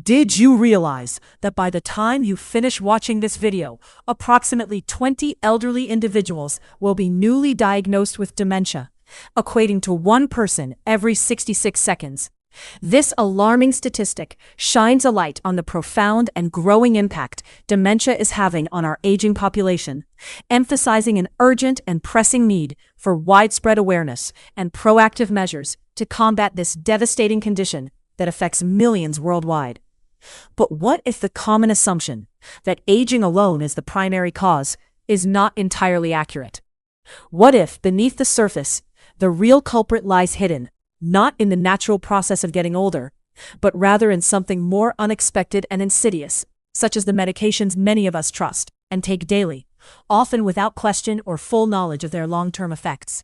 Did you realize that by the time you finish watching this video, approximately 20 elderly individuals will be newly diagnosed with dementia, equating to one person every 66 seconds? This alarming statistic shines a light on the profound and growing impact dementia is having on our aging population, emphasizing an urgent and pressing need for widespread awareness and proactive measures to combat this devastating condition that affects millions worldwide. But what if the common assumption that aging alone is the primary cause is not entirely accurate? What if, beneath the surface, the real culprit lies hidden, not in the natural process of getting older, but rather in something more unexpected and insidious, such as the medications many of us trust and take daily, often without question or full knowledge of their long-term effects?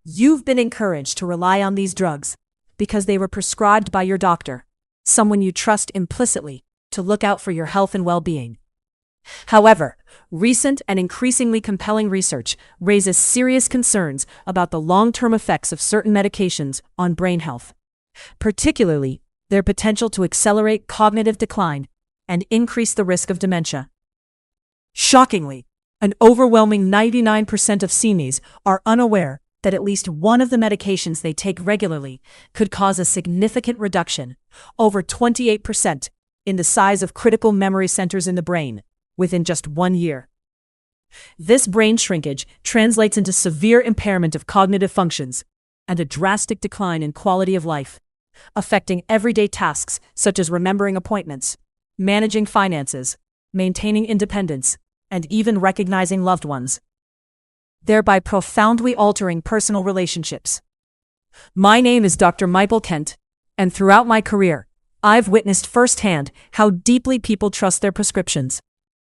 You've been encouraged to rely on these drugs because they were prescribed by your doctor, someone you trust implicitly, to look out for your health and well-being. However, recent and increasingly compelling research raises serious concerns about the long-term effects of certain medications on brain health, particularly their potential to accelerate cognitive decline and increase the risk of dementia. Shockingly, an overwhelming 99% of seniors are unaware that at least one of the medications they take regularly could cause a significant reduction, over 28%, in the size of critical memory centers in the brain within just 1 year. This brain shrinkage translates into severe impairment of cognitive functions and a drastic decline in quality of life, affecting everyday tasks such as remembering appointments, managing finances, maintaining independence, and even recognizing loved ones, thereby profoundly altering personal relationships. My name is Dr. Michael Kent, and throughout my career, I've witnessed firsthand how deeply people trust their prescriptions,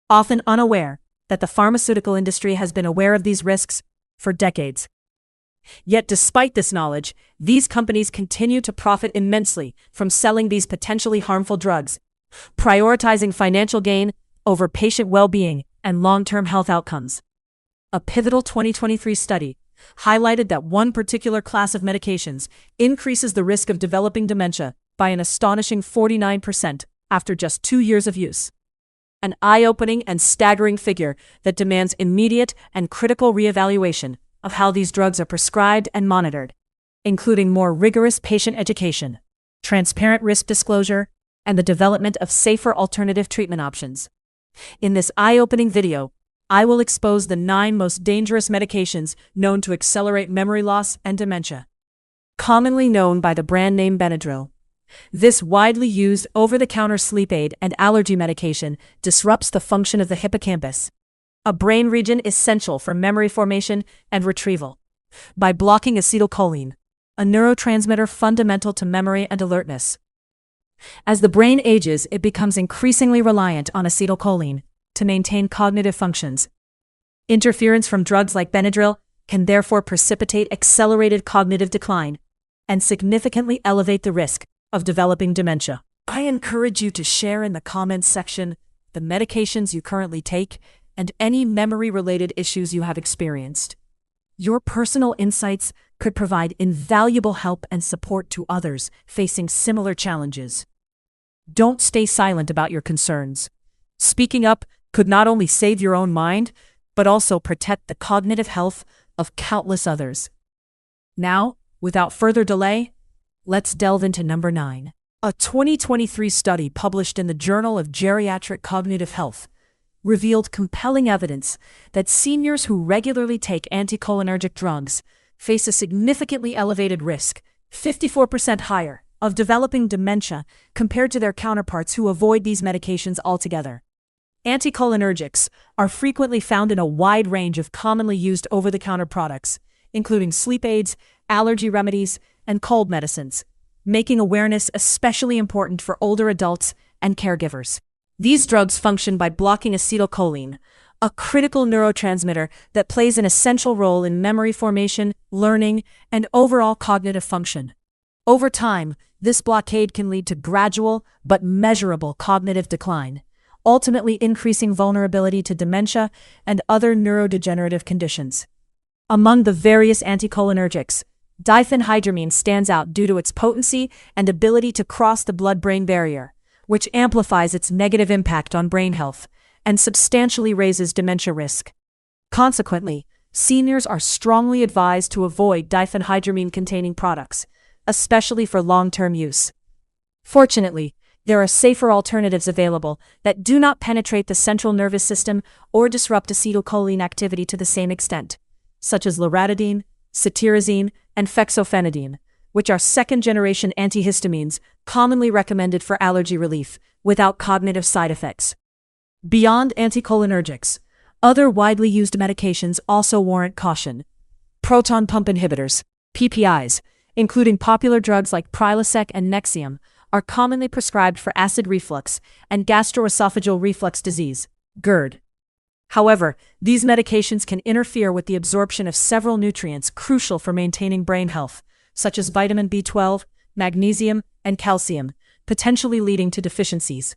often unaware that the pharmaceutical industry has been aware of these risks for decades. Yet despite this knowledge, these companies continue to profit immensely from selling these potentially harmful drugs, prioritizing financial gain over patient well-being and long-term health outcomes. A pivotal 2023 study highlighted that one particular class of medications increases the risk of developing dementia by an astonishing 49% after just 2 years of use. An eye-opening and staggering figure that demands immediate and critical reevaluation of how these drugs are prescribed and monitored, including more rigorous patient education, transparent risk disclosure, and the development of safer alternative treatment options. In this eye-opening video, I will expose the 9 most dangerous medications known to accelerate memory loss and dementia. Commonly known by the brand name Benadryl, this widely used over-the-counter sleep aid and allergy medication disrupts the function of the hippocampus, a brain region essential for memory formation and retrieval, by blocking acetylcholine, a neurotransmitter fundamental to memory and alertness. As the brain ages, it becomes increasingly reliant on acetylcholine to maintain cognitive functions. Interference from drugs like Benadryl can therefore precipitate accelerated cognitive decline and significantly elevate the risk of developing dementia. I encourage you to share in the comments section the medications you currently take and any memory-related issues you have experienced. Your personal insights could provide invaluable help and support to others facing similar challenges. Don't stay silent about your concerns. Speaking up could not only save your own mind, but also protect the cognitive health of countless others. Now, without further delay, let's delve into number 9. A 2023 study published in the Journal of Geriatric Cognitive Health revealed compelling evidence that seniors who regularly take anticholinergic drugs face a significantly elevated risk, 54% higher, of developing dementia compared to their counterparts who avoid these medications altogether. Anticholinergics are frequently found in a wide range of commonly used over-the-counter products, including sleep aids, allergy remedies, and cold medicines, making awareness especially important for older adults and caregivers. These drugs function by blocking acetylcholine, a critical neurotransmitter that plays an essential role in memory formation, learning, and overall cognitive function. Over time, this blockade can lead to gradual but measurable cognitive decline, ultimately increasing vulnerability to dementia and other neurodegenerative conditions. Among the various anticholinergics, diphenhydramine stands out due to its potency and ability to cross the blood-brain barrier, which amplifies its negative impact on brain health and substantially raises dementia risk. Consequently, seniors are strongly advised to avoid diphenhydramine-containing products, especially for long-term use. Fortunately, there are safer alternatives available that do not penetrate the central nervous system or disrupt acetylcholine activity to the same extent, such as loratadine, cetirizine, and fexofenadine, which are second-generation antihistamines commonly recommended for allergy relief without cognitive side effects. Beyond anticholinergics, other widely used medications also warrant caution. Proton pump inhibitors, PPIs, including popular drugs like Prilosec and Nexium, are commonly prescribed for acid reflux and gastroesophageal reflux disease, GERD. However, these medications can interfere with the absorption of several nutrients crucial for maintaining brain health, such as vitamin B12, magnesium, and calcium, potentially leading to deficiencies.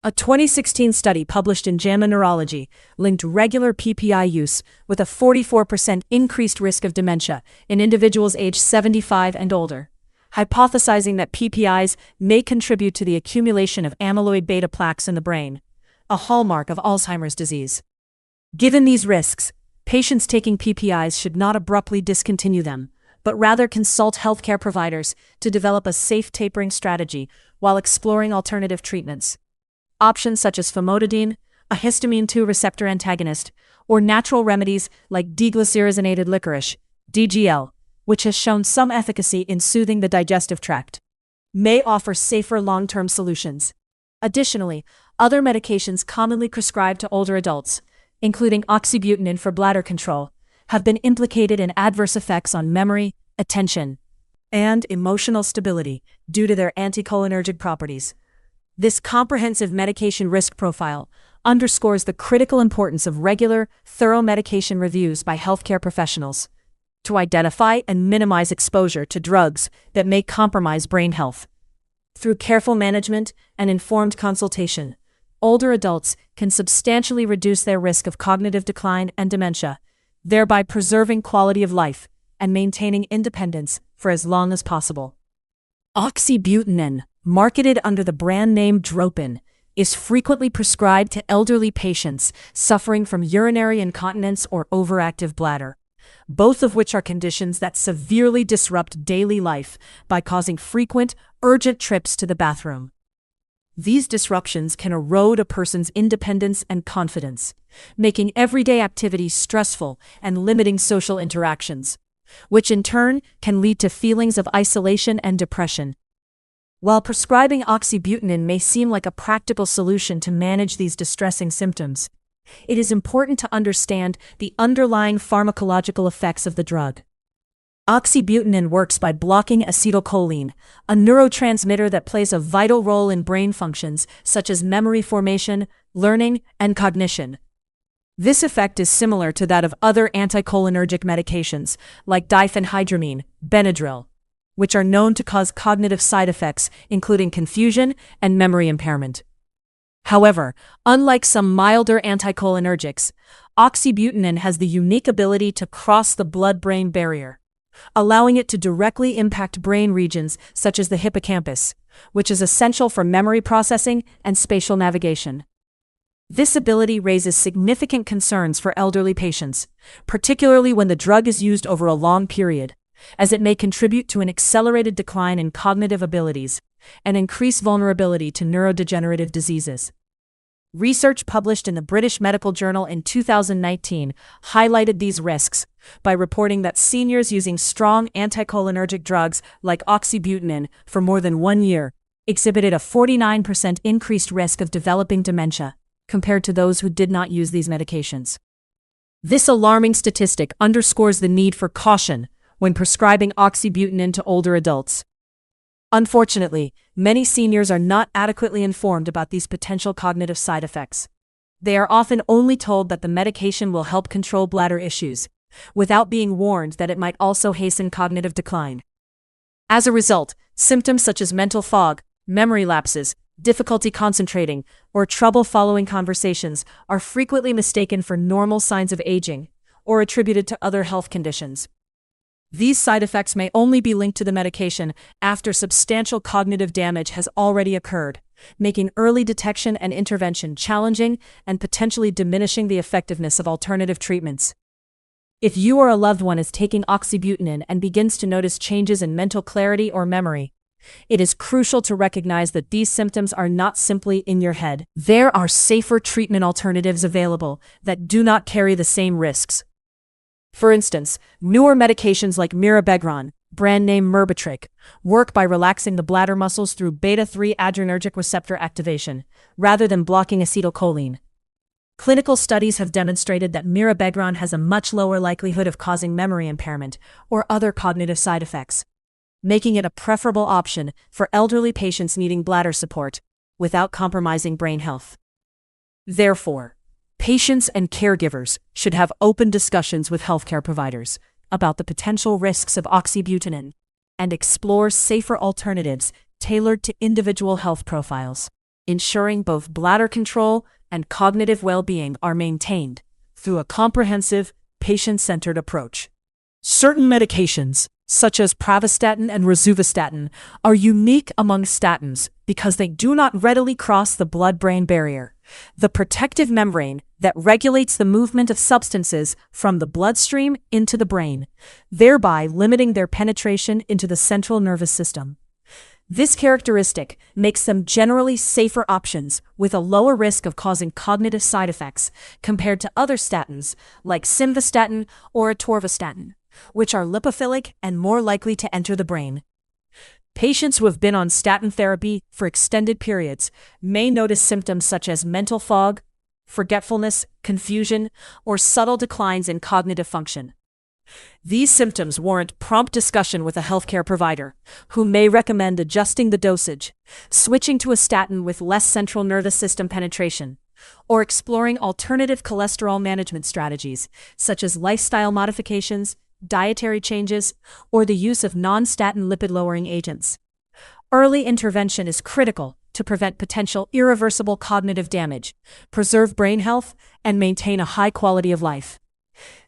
A 2016 study published in JAMA Neurology linked regular PPI use with a 44% increased risk of dementia in individuals aged 75 and older, hypothesizing that PPIs may contribute to the accumulation of amyloid beta plaques in the brain, a hallmark of Alzheimer's disease. Given these risks, patients taking PPIs should not abruptly discontinue them, but rather consult healthcare providers to develop a safe tapering strategy while exploring alternative treatments. Options such as famotidine, a histamine 2 receptor antagonist, or natural remedies like deglycyrrhizinated licorice, DGL, which has shown some efficacy in soothing the digestive tract, may offer safer long-term solutions. Additionally, other medications commonly prescribed to older adults, including oxybutynin for bladder control, have been implicated in adverse effects on memory, attention, and emotional stability due to their anticholinergic properties. This comprehensive medication risk profile underscores the critical importance of regular, thorough medication reviews by healthcare professionals to identify and minimize exposure to drugs that may compromise brain health. Through careful management and informed consultation, older adults can substantially reduce their risk of cognitive decline and dementia, thereby preserving quality of life and maintaining independence for as long as possible. Oxybutynin, marketed under the brand name Dropin, is frequently prescribed to elderly patients suffering from urinary incontinence or overactive bladder, both of which are conditions that severely disrupt daily life by causing frequent, urgent trips to the bathroom. These disruptions can erode a person's independence and confidence, making everyday activities stressful and limiting social interactions, which in turn can lead to feelings of isolation and depression. While prescribing oxybutynin may seem like a practical solution to manage these distressing symptoms, it is important to understand the underlying pharmacological effects of the drug. Oxybutynin works by blocking acetylcholine, a neurotransmitter that plays a vital role in brain functions such as memory formation, learning, and cognition. This effect is similar to that of other anticholinergic medications like diphenhydramine, Benadryl, which are known to cause cognitive side effects including confusion and memory impairment. However, unlike some milder anticholinergics, oxybutynin has the unique ability to cross the blood-brain barrier, allowing it to directly impact brain regions such as the hippocampus, which is essential for memory processing and spatial navigation. This ability raises significant concerns for elderly patients, particularly when the drug is used over a long period, as it may contribute to an accelerated decline in cognitive abilities and increase vulnerability to neurodegenerative diseases. Research published in the British Medical Journal in 2019 highlighted these risks by reporting that seniors using strong anticholinergic drugs like oxybutynin for more than 1 year exhibited a 49% increased risk of developing dementia compared to those who did not use these medications. This alarming statistic underscores the need for caution when prescribing oxybutynin to older adults. Unfortunately, many seniors are not adequately informed about these potential cognitive side effects. They are often only told that the medication will help control bladder issues, without being warned that it might also hasten cognitive decline. As a result, symptoms such as mental fog, memory lapses, difficulty concentrating, or trouble following conversations are frequently mistaken for normal signs of aging or attributed to other health conditions. These side effects may only be linked to the medication after substantial cognitive damage has already occurred, making early detection and intervention challenging and potentially diminishing the effectiveness of alternative treatments. If you or a loved one is taking oxybutynin and begins to notice changes in mental clarity or memory, it is crucial to recognize that these symptoms are not simply in your head. There are safer treatment alternatives available that do not carry the same risks. For instance, newer medications like mirabegron, brand name Myrbetriq, work by relaxing the bladder muscles through beta-3 adrenergic receptor activation, rather than blocking acetylcholine. Clinical studies have demonstrated that mirabegron has a much lower likelihood of causing memory impairment or other cognitive side effects, making it a preferable option for elderly patients needing bladder support without compromising brain health. Therefore, patients and caregivers should have open discussions with healthcare providers about the potential risks of oxybutynin and explore safer alternatives tailored to individual health profiles, ensuring both bladder control and cognitive well-being are maintained through a comprehensive, patient-centered approach. Certain medications, such as pravastatin and rosuvastatin, are unique among statins because they do not readily cross the blood-brain barrier, the protective membrane that regulates the movement of substances from the bloodstream into the brain, thereby limiting their penetration into the central nervous system. This characteristic makes them generally safer options with a lower risk of causing cognitive side effects compared to other statins like simvastatin or atorvastatin, which are lipophilic and more likely to enter the brain. Patients who have been on statin therapy for extended periods may notice symptoms such as mental fog, forgetfulness, confusion, or subtle declines in cognitive function. These symptoms warrant prompt discussion with a healthcare provider, who may recommend adjusting the dosage, switching to a statin with less central nervous system penetration, or exploring alternative cholesterol management strategies, such as lifestyle modifications, dietary changes, or the use of non-statin lipid-lowering agents. Early intervention is critical to prevent potential irreversible cognitive damage, preserve brain health, and maintain a high quality of life.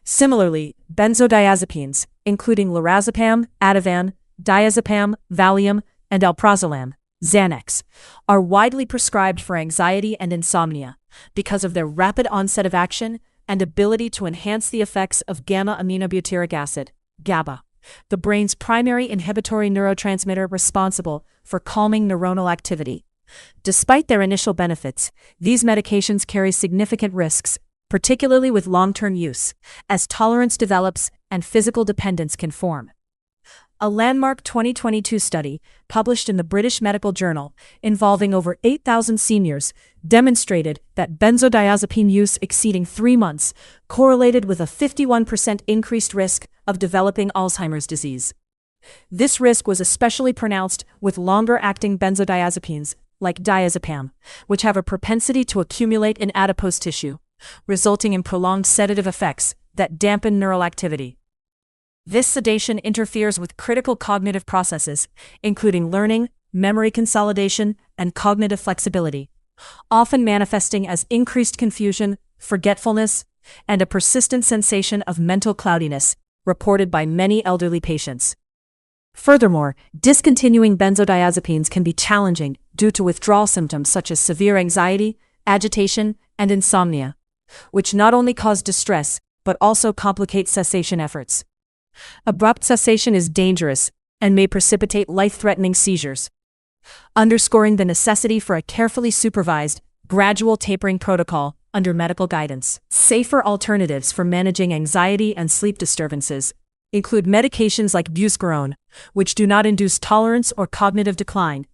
Similarly, benzodiazepines, including lorazepam, Ativan, diazepam, Valium, and alprazolam, Xanax, are widely prescribed for anxiety and insomnia because of their rapid onset of action and ability to enhance the effects of gamma-aminobutyric acid, GABA, the brain's primary inhibitory neurotransmitter responsible for calming neuronal activity. Despite their initial benefits, these medications carry significant risks, particularly with long-term use, as tolerance develops and physical dependence can form. A landmark 2022 study, published in the British Medical Journal, involving over 8,000 seniors, demonstrated that benzodiazepine use exceeding 3 months correlated with a 51% increased risk of developing Alzheimer's disease. This risk was especially pronounced with longer-acting benzodiazepines, like diazepam, which have a propensity to accumulate in adipose tissue, resulting in prolonged sedative effects that dampen neural activity. This sedation interferes with critical cognitive processes, including learning, memory consolidation, and cognitive flexibility, often manifesting as increased confusion, forgetfulness, and a persistent sensation of mental cloudiness, reported by many elderly patients. Furthermore, discontinuing benzodiazepines can be challenging due to withdrawal symptoms such as severe anxiety, agitation, and insomnia, which not only cause distress, but also complicate cessation efforts. Abrupt cessation is dangerous and may precipitate life-threatening seizures, underscoring the necessity for a carefully supervised, gradual tapering protocol under medical guidance. Safer alternatives for managing anxiety and sleep disturbances include medications like buspirone, which do not induce tolerance or cognitive decline,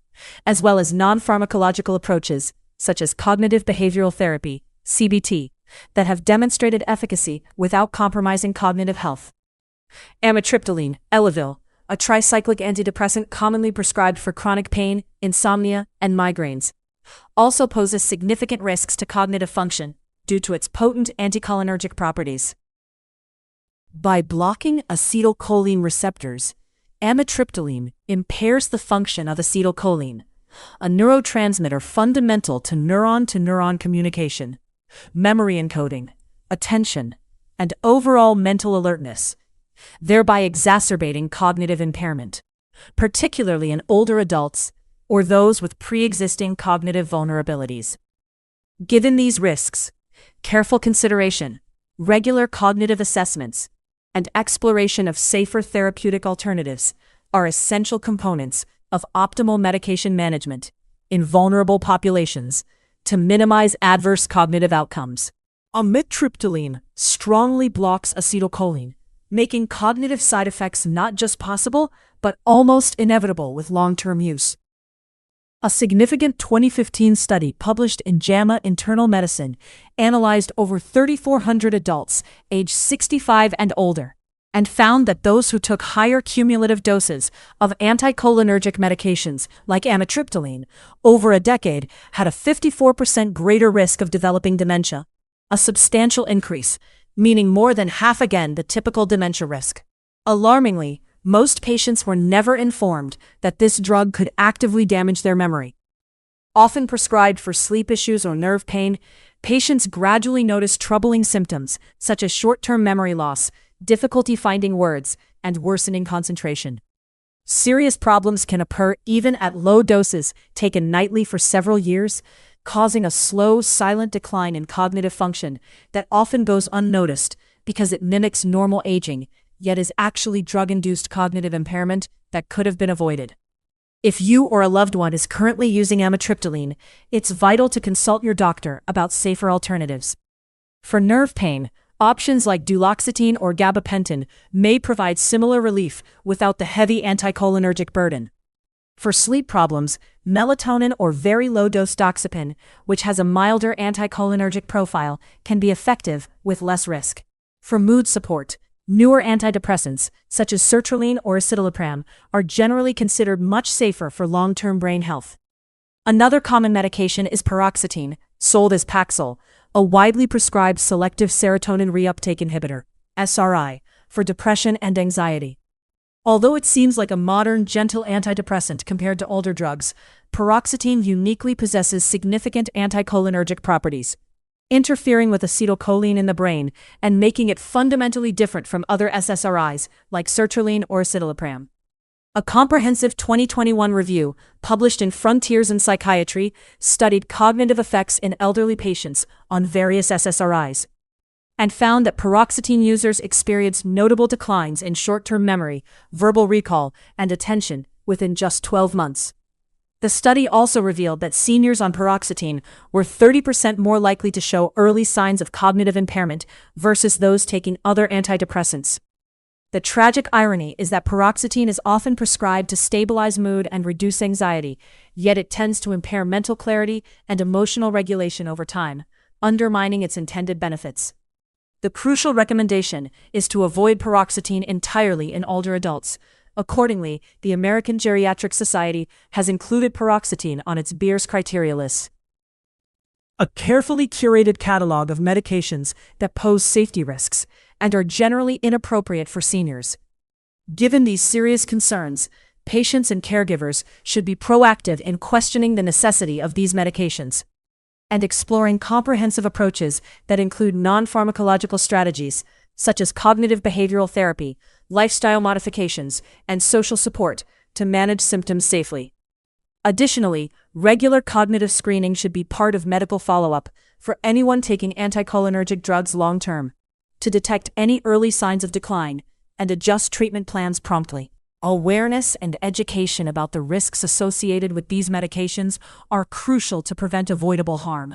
as well as non-pharmacological approaches, such as cognitive behavioral therapy, CBT, that have demonstrated efficacy without compromising cognitive health. Amitriptyline, Elavil, a tricyclic antidepressant commonly prescribed for chronic pain, insomnia, and migraines, also poses significant risks to cognitive function due to its potent anticholinergic properties. By blocking acetylcholine receptors, amitriptyline impairs the function of acetylcholine, a neurotransmitter fundamental to neuron-to-neuron communication, memory encoding, attention, and overall mental alertness, thereby exacerbating cognitive impairment, particularly in older adults or those with pre-existing cognitive vulnerabilities. Given these risks, careful consideration, regular cognitive assessments, and exploration of safer therapeutic alternatives are essential components of optimal medication management in vulnerable populations to minimize adverse cognitive outcomes. Amitriptyline strongly blocks acetylcholine, making cognitive side effects not just possible, but almost inevitable with long-term use. A significant 2015 study published in JAMA Internal Medicine analyzed over 3,400 adults aged 65 and older and found that those who took higher cumulative doses of anticholinergic medications like amitriptyline over a decade had a 54% greater risk of developing dementia, a substantial increase, meaning more than half again the typical dementia risk. Alarmingly, most patients were never informed that this drug could actively damage their memory. Often prescribed for sleep issues or nerve pain, patients gradually noticed troubling symptoms such as short-term memory loss, difficulty finding words, and worsening concentration. Serious problems can occur even at low doses taken nightly for several years, causing a slow, silent decline in cognitive function that often goes unnoticed because it mimics normal aging, yet is actually drug-induced cognitive impairment that could have been avoided. If you or a loved one is currently using amitriptyline, it's vital to consult your doctor about safer alternatives. For nerve pain, options like duloxetine or gabapentin may provide similar relief without the heavy anticholinergic burden. For sleep problems, melatonin or very low-dose doxepin, which has a milder anticholinergic profile, can be effective with less risk. For mood support, newer antidepressants, such as sertraline or escitalopram, are generally considered much safer for long-term brain health. Another common medication is paroxetine, sold as Paxil, a widely prescribed selective serotonin reuptake inhibitor, SRI, for depression and anxiety. Although it seems like a modern, gentle antidepressant compared to older drugs, paroxetine uniquely possesses significant anticholinergic properties, interfering with acetylcholine in the brain and making it fundamentally different from other SSRIs like sertraline or escitalopram. A comprehensive 2021 review, published in Frontiers in Psychiatry, studied cognitive effects in elderly patients on various SSRIs and found that paroxetine users experienced notable declines in short-term memory, verbal recall, and attention within just 12 months. The study also revealed that seniors on paroxetine were 30% more likely to show early signs of cognitive impairment versus those taking other antidepressants. The tragic irony is that paroxetine is often prescribed to stabilize mood and reduce anxiety, yet it tends to impair mental clarity and emotional regulation over time, undermining its intended benefits. The crucial recommendation is to avoid paroxetine entirely in older adults. Accordingly, the American Geriatric Society has included paroxetine on its Beers criteria list. A carefully curated catalog of medications that pose safety risks and are generally inappropriate for seniors. Given these serious concerns, patients and caregivers should be proactive in questioning the necessity of these medications and exploring comprehensive approaches that include non-pharmacological strategies such as cognitive behavioral therapy, lifestyle modifications, and social support to manage symptoms safely. Additionally, regular cognitive screening should be part of medical follow-up for anyone taking anticholinergic drugs long-term to detect any early signs of decline and adjust treatment plans promptly. Awareness and education about the risks associated with these medications are crucial to prevent avoidable harm,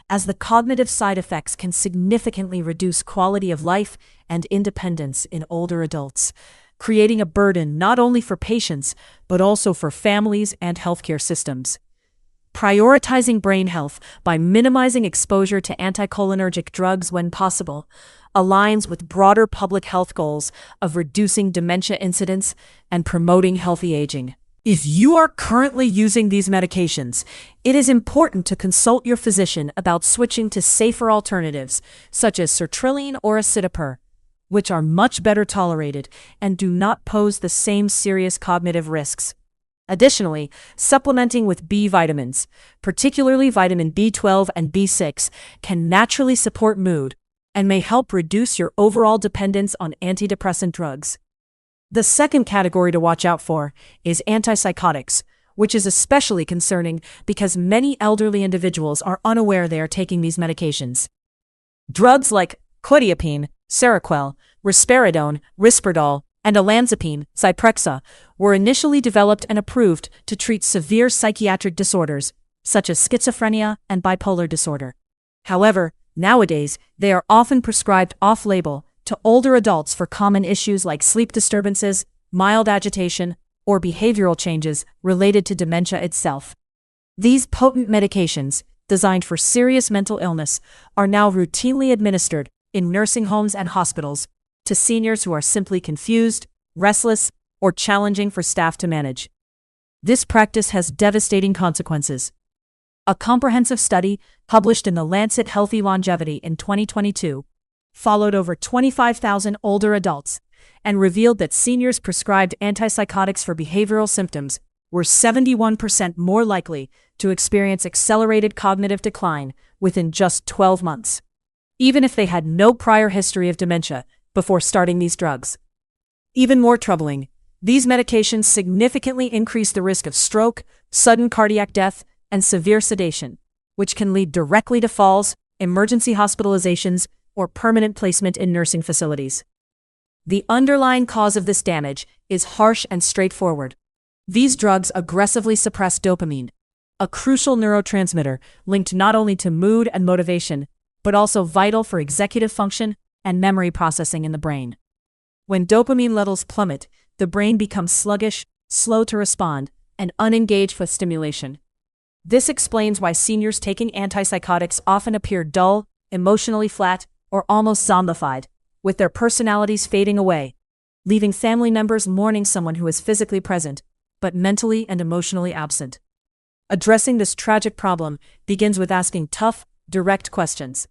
as the cognitive side effects can significantly reduce quality of life and independence in older adults, creating a burden not only for patients but also for families and healthcare systems. Prioritizing brain health by minimizing exposure to anticholinergic drugs when possible aligns with broader public health goals of reducing dementia incidence and promoting healthy aging. If you are currently using these medications, it is important to consult your physician about switching to safer alternatives such as sertraline or citalopram, which are much better tolerated and do not pose the same serious cognitive risks. Additionally, supplementing with B vitamins, particularly vitamin B12 and B6, can naturally support mood and may help reduce your overall dependence on antidepressant drugs. The second category to watch out for is antipsychotics, which is especially concerning because many elderly individuals are unaware they are taking these medications. Drugs like quetiapine, Seroquel, risperidone, Risperdal, and olanzapine, Zyprexa, were initially developed and approved to treat severe psychiatric disorders, such as schizophrenia and bipolar disorder. However, nowadays, they are often prescribed off-label to older adults for common issues like sleep disturbances, mild agitation, or behavioral changes related to dementia itself. These potent medications, designed for serious mental illness, are now routinely administered in nursing homes and hospitals to seniors who are simply confused, restless, or challenging for staff to manage. This practice has devastating consequences. A comprehensive study published in The Lancet Healthy Longevity in 2022 followed over 25,000 older adults and revealed that seniors prescribed antipsychotics for behavioral symptoms were 71% more likely to experience accelerated cognitive decline within just 12 months, even if they had no prior history of dementia before starting these drugs. Even more troubling, these medications significantly increase the risk of stroke, sudden cardiac death, and severe sedation, which can lead directly to falls, emergency hospitalizations, or permanent placement in nursing facilities. The underlying cause of this damage is harsh and straightforward. These drugs aggressively suppress dopamine, a crucial neurotransmitter linked not only to mood and motivation, but also vital for executive function and memory processing in the brain. When dopamine levels plummet, the brain becomes sluggish, slow to respond, and unengaged with stimulation. This explains why seniors taking antipsychotics often appear dull, emotionally flat, or almost zombified, with their personalities fading away, leaving family members mourning someone who is physically present, but mentally and emotionally absent. Addressing this tragic problem begins with asking tough, direct questions.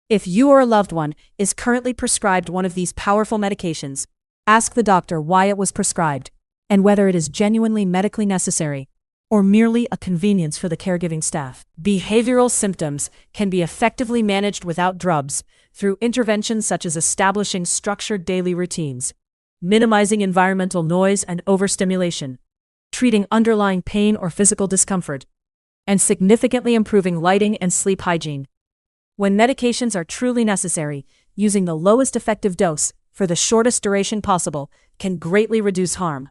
If you or a loved one is currently prescribed one of these powerful medications, ask the doctor why it was prescribed and whether it is genuinely medically necessary or merely a convenience for the caregiving staff. Behavioral symptoms can be effectively managed without drugs through interventions such as establishing structured daily routines, minimizing environmental noise and overstimulation, treating underlying pain or physical discomfort, and significantly improving lighting and sleep hygiene. When medications are truly necessary, using the lowest effective dose for the shortest duration possible can greatly reduce harm.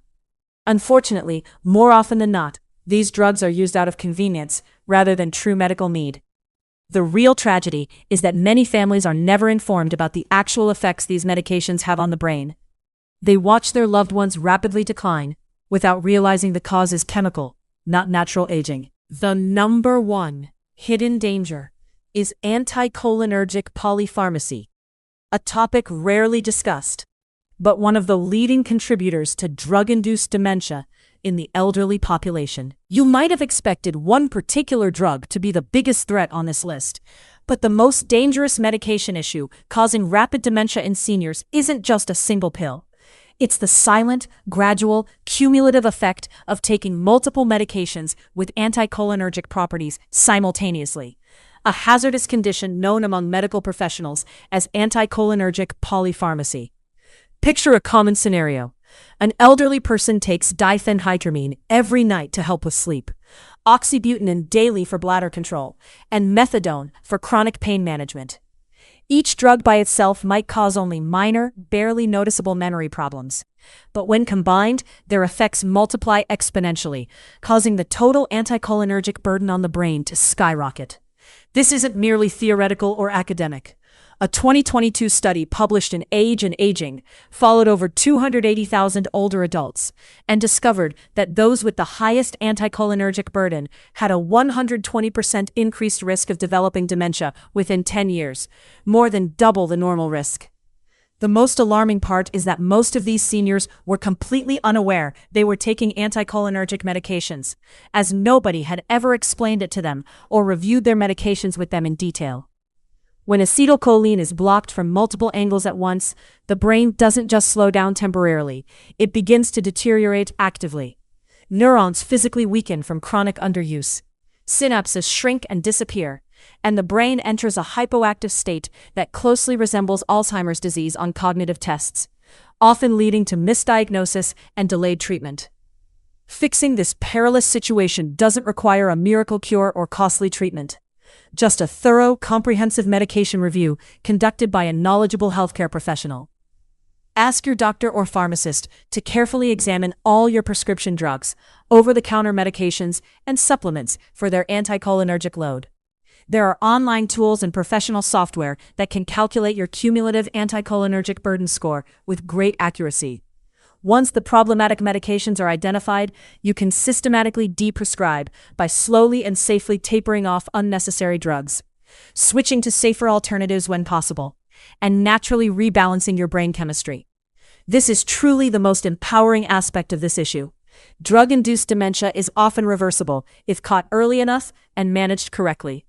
Unfortunately, more often than not, these drugs are used out of convenience rather than true medical need. The real tragedy is that many families are never informed about the actual effects these medications have on the brain. They watch their loved ones rapidly decline without realizing the cause is chemical, not natural aging. The number one hidden danger is anticholinergic polypharmacy, a topic rarely discussed, but one of the leading contributors to drug-induced dementia in the elderly population. You might have expected one particular drug to be the biggest threat on this list, but the most dangerous medication issue causing rapid dementia in seniors isn't just a single pill. It's the silent, gradual, cumulative effect of taking multiple medications with anticholinergic properties simultaneously, a hazardous condition known among medical professionals as anticholinergic polypharmacy. Picture a common scenario. An elderly person takes diphenhydramine every night to help with sleep, oxybutynin daily for bladder control, and methadone for chronic pain management. Each drug by itself might cause only minor, barely noticeable memory problems, but when combined, their effects multiply exponentially, causing the total anticholinergic burden on the brain to skyrocket. This isn't merely theoretical or academic. A 2022 study published in Age and Aging followed over 280,000 older adults and discovered that those with the highest anticholinergic burden had a 120% increased risk of developing dementia within 10 years, more than double the normal risk. The most alarming part is that most of these seniors were completely unaware they were taking anticholinergic medications, as nobody had ever explained it to them or reviewed their medications with them in detail. When acetylcholine is blocked from multiple angles at once, the brain doesn't just slow down temporarily, it begins to deteriorate actively. Neurons physically weaken from chronic underuse. Synapses shrink and disappear, and the brain enters a hypoactive state that closely resembles Alzheimer's disease on cognitive tests, often leading to misdiagnosis and delayed treatment. Fixing this perilous situation doesn't require a miracle cure or costly treatment. Just a thorough, comprehensive medication review conducted by a knowledgeable healthcare professional. Ask your doctor or pharmacist to carefully examine all your prescription drugs, over-the-counter medications, and supplements for their anticholinergic load. There are online tools and professional software that can calculate your cumulative anticholinergic burden score with great accuracy. Once the problematic medications are identified, you can systematically deprescribe by slowly and safely tapering off unnecessary drugs, switching to safer alternatives when possible, and naturally rebalancing your brain chemistry. This is truly the most empowering aspect of this issue. Drug-induced dementia is often reversible if caught early enough and managed correctly.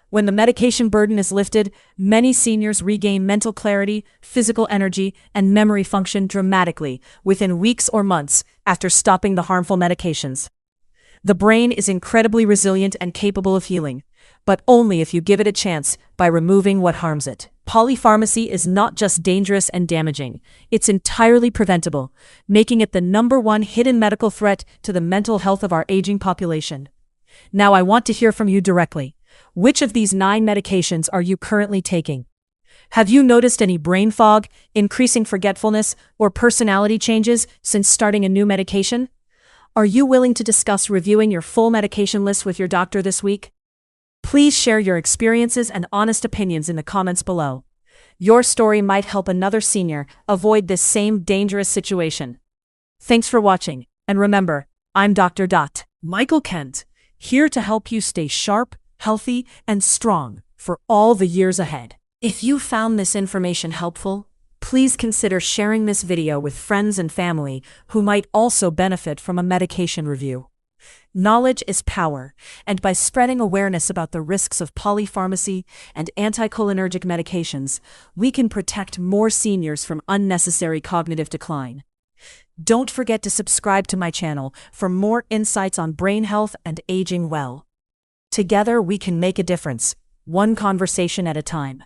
When the medication burden is lifted, many seniors regain mental clarity, physical energy, and memory function dramatically within weeks or months after stopping the harmful medications. The brain is incredibly resilient and capable of healing, but only if you give it a chance by removing what harms it. Polypharmacy is not just dangerous and damaging, it's entirely preventable, making it the #1 hidden medical threat to the mental health of our aging population. Now I want to hear from you directly. Which of these 9 medications are you currently taking? Have you noticed any brain fog, increasing forgetfulness, or personality changes since starting a new medication? Are you willing to discuss reviewing your full medication list with your doctor this week? Please share your experiences and honest opinions in the comments below. Your story might help another senior avoid this same dangerous situation. Thanks for watching, and remember, I'm Dr. Michael Kent, here to help you stay sharp, healthy, and strong for all the years ahead. If you found this information helpful, please consider sharing this video with friends and family who might also benefit from a medication review. Knowledge is power, and by spreading awareness about the risks of polypharmacy and anticholinergic medications, we can protect more seniors from unnecessary cognitive decline. Don't forget to subscribe to my channel for more insights on brain health and aging well. Together we can make a difference, one conversation at a time.